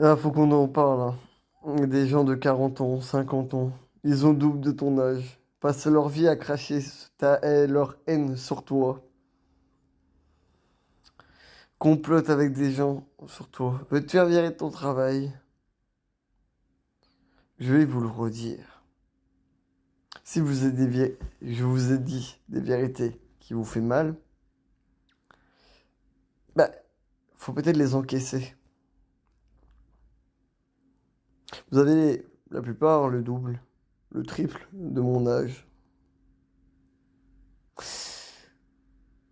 Ah, faut qu'on en parle, hein. Des gens de 40 ans, 50 ans, ils ont double de ton âge. Passent leur vie à cracher leur haine sur toi. Complotent avec des gens sur toi. Veulent te faire virer de ton travail. Je vais vous le redire. Si vous êtes je vous ai dit des vérités qui vous fait mal, bah, faut peut-être les encaisser. Vous avez la plupart le double, le triple de mon âge.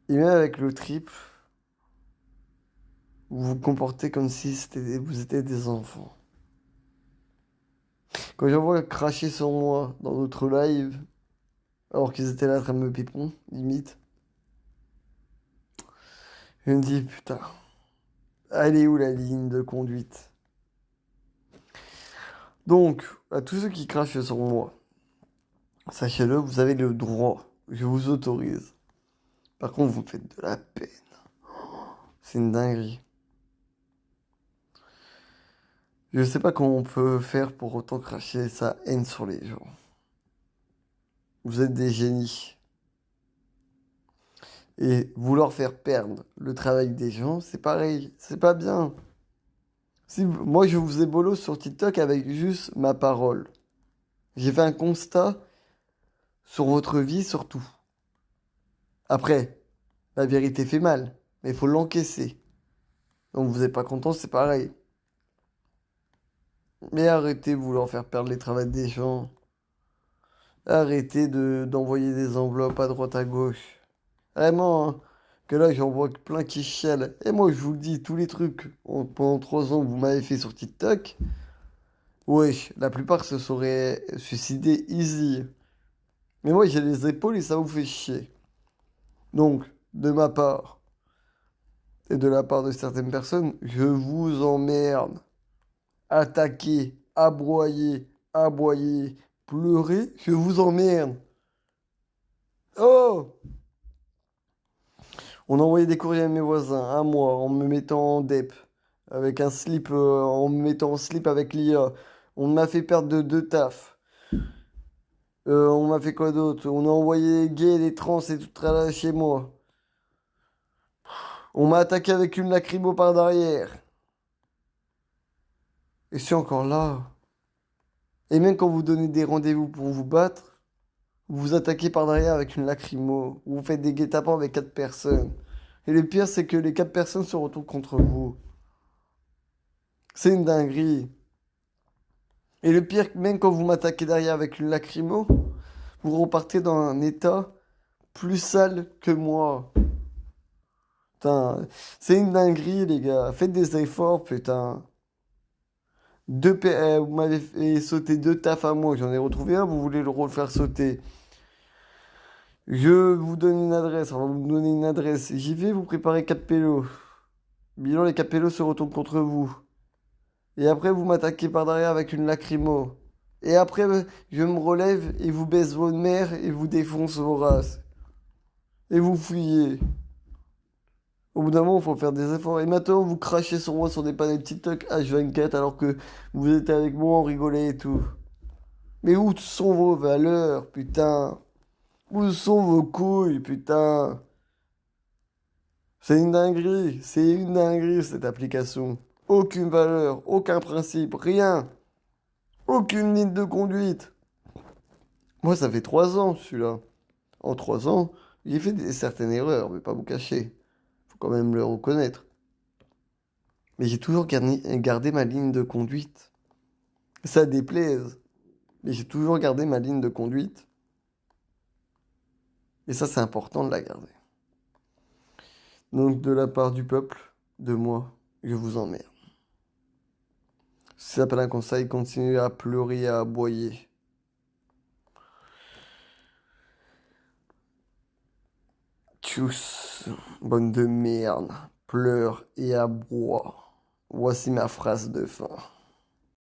Et même avec le triple, vous vous comportez comme si vous étiez des enfants. Quand j'en vois cracher sur moi dans notre live, alors qu'ils étaient là en train de me pépon, limite, je me dis putain, elle est où la ligne de conduite? Donc, à tous ceux qui crachent sur moi, sachez-le, vous avez le droit, je vous autorise. Par contre, vous me faites de la peine. C'est une dinguerie. Je sais pas comment on peut faire pour autant cracher sa haine sur les gens. Vous êtes des génies. Et vouloir faire perdre le travail des gens, c'est pareil, c'est pas bien. Si moi je vous ai bolo sur TikTok avec juste ma parole. J'ai fait un constat sur votre vie surtout. Après, la vérité fait mal, mais il faut l'encaisser. Donc vous n'êtes pas content, c'est pareil. Mais arrêtez de vouloir faire perdre les travaux des gens. Arrêtez d'envoyer des enveloppes à droite à gauche. Vraiment, hein, que là j'en vois plein qui chialent. Et moi je vous le dis, tous les trucs pendant 3 ans que vous m'avez fait sur TikTok, wesh, la plupart se seraient suicidés easy. Mais moi j'ai les épaules et ça vous fait chier. Donc, de ma part et de la part de certaines personnes, je vous emmerde. Attaquer, aboyer, aboyer, pleurer, je vous emmerde. Oh! On envoyait des courriers à mes voisins, à moi, en me mettant en dep, avec un slip, en me mettant en slip avec l'IA. On m'a fait perdre de deux tafs. On m'a fait quoi d'autre? On a envoyé les gays, les trans et tout tralala chez moi. On m'a attaqué avec une lacrymo par derrière. Et c'est encore là. Et même quand vous donnez des rendez-vous pour vous battre, vous vous attaquez par derrière avec une lacrymo. Vous faites des guet-apens avec 4 personnes. Et le pire, c'est que les 4 personnes se retournent contre vous. C'est une dinguerie. Et le pire, même quand vous m'attaquez derrière avec une lacrymo, vous repartez dans un état plus sale que moi. Putain, c'est une dinguerie, les gars. Faites des efforts, putain. Vous m'avez fait sauter 2 tafs à moi. J'en ai retrouvé un, vous voulez le refaire sauter. Je vous donne une adresse. On va vous donner une adresse. J'y vais, vous préparez 4 pélos. Bilan, les 4 pélos se retournent contre vous. Et après, vous m'attaquez par derrière avec une lacrymo. Et après, je me relève et vous baisse votre mère et vous défonce vos races. Et vous fuyez. Au bout d'un moment, il faut faire des efforts. Et maintenant, vous crachez sur moi sur des panels TikTok H24 alors que vous êtes avec moi, on rigolait et tout. Mais où sont vos valeurs, putain? Où sont vos couilles, putain? C'est une dinguerie cette application. Aucune valeur, aucun principe, rien. Aucune ligne de conduite. Moi, ça fait 3 ans, celui-là. En 3 ans, j'ai fait certaines erreurs, mais pas vous cacher. Faut quand même le reconnaître. Mais j'ai toujours gardé ma ligne de conduite. Ça déplaise, mais j'ai toujours gardé ma ligne de conduite. Et ça, c'est important de la garder. Donc, de la part du peuple, de moi, je vous emmerde. Si ça s'appelle un conseil, continuez à pleurer et à aboyer. Tchuss, bonne de merde, pleure et aboie. Voici ma phrase de fin.